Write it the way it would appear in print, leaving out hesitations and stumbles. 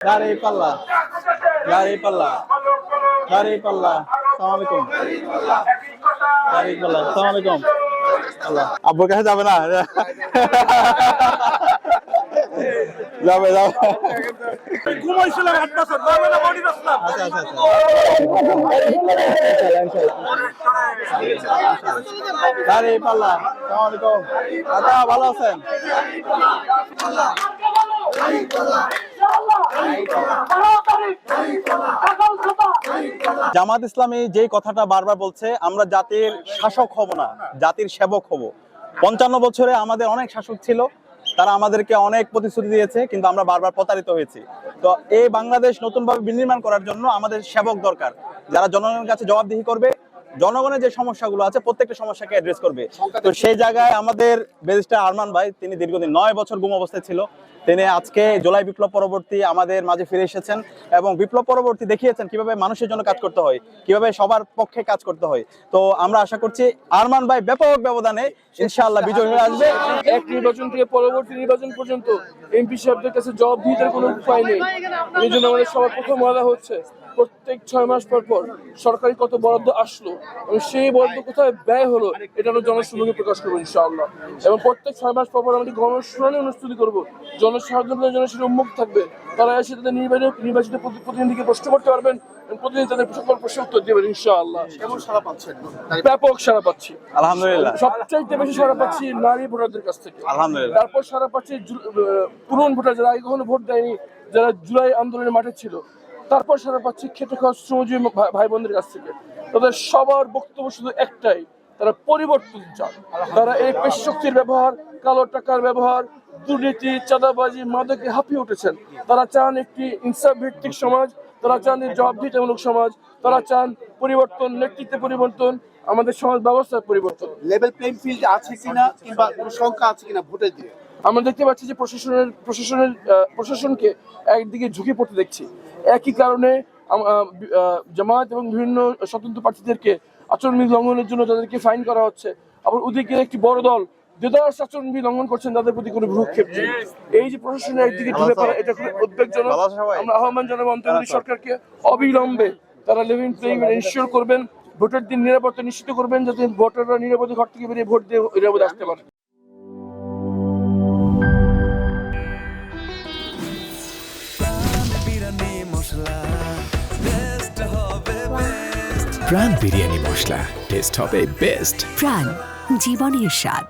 Dari Palla, Dari Palla, Dari Palla. Assalamualaikum. Dari Palla. Assalamualaikum. Allah. আব্বুর কাছে যাবে না? যাবে যাবে। ঘুমাইছিলাম 8 বছর, যাবে না বডি আসলাম। আচ্ছা আচ্ছা আচ্ছা। Dari Palla. Assalamualaikum. দাদা ভালো আছেন? জামাত ইসলামী যেই কথাটা বারবার বলছে, আমরা জাতির শাসক হব না, জাতির সেবক হব। 55 বছরে আমাদের অনেক শাসক ছিল, তারা আমাদেরকে অনেক প্রতিশ্রুতি দিয়েছে, কিন্তু আমরা বারবার প্রতারিত হয়েছি। তো এই বাংলাদেশ নতুনভাবে বিনির্মাণ করার জন্য আমাদের সেবক দরকার, যারা জনগণের কাছে জবাবদিহি করবে, জনগণের যে সমস্যাগুলো আছে প্রত্যেকটা সমস্যাকে অ্যাড্রেস করবে। তো সেই জায়গায় আমাদের ব্যারিস্টার আরমান ভাই, তিনি দীর্ঘদিন 9 বছর গুম অবস্থায় ছিল, তিনি আজকে জুলাই বিপ্লব পরবর্তী আমাদের মাঝে ফিরে এসেছেন এবং বিপ্লব পরবর্তী দেখিয়েছেন কিভাবে মানুষের জন্য কাজ করতে হয়, কিভাবে সবার পক্ষে কাজ করতে হয়। তো আমরা আশা করছি আরমান ভাই ব্যাপক ব্যবধানে ইনশাআল্লাহ বিজয় হয়ে আসবে। এক নির্বাচন থেকে পরবর্তী নির্বাচন পর্যন্ত এমপি সাহেবদের কাছে জবাব দিতে কোনো উপায় নেই। এই জন্য আমাদের সবার প্রথম ওয়াদা হচ্ছে প্রত্যেক 6 মাস পর পর সরকারি কত বরাদ্দ আসলো এবং সেই বরাদ্দ কোথায় ব্যয় হলো এটা আমরা জনসমক্ষে প্রকাশ করবো ইনশাআল্লাহ। এবং প্রত্যেক 6 মাস পর পর আমাদের গণশুনানি অনুষ্ঠিত করবো, জনসাধারণের জন্য সেটা উন্মুক্ত থাকবে। তারা এসে তাদের নির্বাচিত প্রতিনিধিকে প্রশ্ন করতে পারবেন, প্রতিদিন তাদের সকল প্রশ্নের উত্তর দেবেন ইনশাআল্লাহ। কেমন সাড়া পাচ্ছেন? ব্যাপক সাড়া পাচ্ছি আলহামদুলিল্লাহ। সবচাইতে বেশি সাড়া পাচ্ছি নারী ভোটারদের কাছ থেকে, আলহামদুলিল্লাহ। তারপর সাড়া পাচ্ছি পুরনো ভোটার যারা আগে কখনো ভোট দেয়নি, যারা জুলাই আন্দোলনের মাঠে ছিল, তারপর সাড়া পাচ্ছি খেটে খাওয়া শ্রমজীবী ভাই বোনদের কাছ থেকে। তাদের সবার বক্তব্য শুধু একটাই, তারা পরিবর্তন চান। তারা এই পেশি শক্তির ব্যবহার, কালো টাকার ব্যবহার, দুর্নীতি, চাঁদাবাজি, মাদকে হাঁপিয়ে উঠেছেন। তারা চান একটি ইনসাফ ভিত্তিক সমাজ, তারা চান জবাবদিহিতামূলক সমাজ, তারা চান পরিবর্তন, নেতৃত্বে পরিবর্তন, আমাদের সমাজ ব্যবস্থার পরিবর্তন। লেভেল প্লেইং ফিল্ড আছে কিনা কিংবা কোনো সংখ্যা আছে কিনা ভোটের দিয়ে? আমরা দেখতে পাচ্ছি যে প্রশাসনকে একদিকে ঝুঁকে পড়তে দেখছি। একই কারণে জামায়াত এবং বিভিন্ন স্বতন্ত্র প্রার্থীদেরকে আচরণবিধি লঙ্ঘনের জন্য তাদেরকে ফাইন করা হচ্ছে। আবার ওদিকে একটি বড় দল দেদার আচরণবিধি লঙ্ঘন করছেন, তাদের প্রতি কোনো ভ্রুক্ষেপ নেই। এই যে প্রশাসনের একদিকে ঢুকে পড়া, এটা খুব উদ্বেগজনক। আমরা আহ্বান জানাবো অন্তর্বর্তী সরকারকে অবিলম্বে তারা লেভেল প্লেইং এনশিওর করবেন, ভোটের দিন নিরাপত্তা নিশ্চিত করবেন, যাতে ভোটাররা নিরাপদে ঘর থেকে বেরিয়ে ভোট দিয়ে নিরাপদে আসতে পারে। প্রাণ বিরিয়ানি মশলা, টেস্ট হবে বেস্ট। প্রাণ, জীবনের স্বাদ।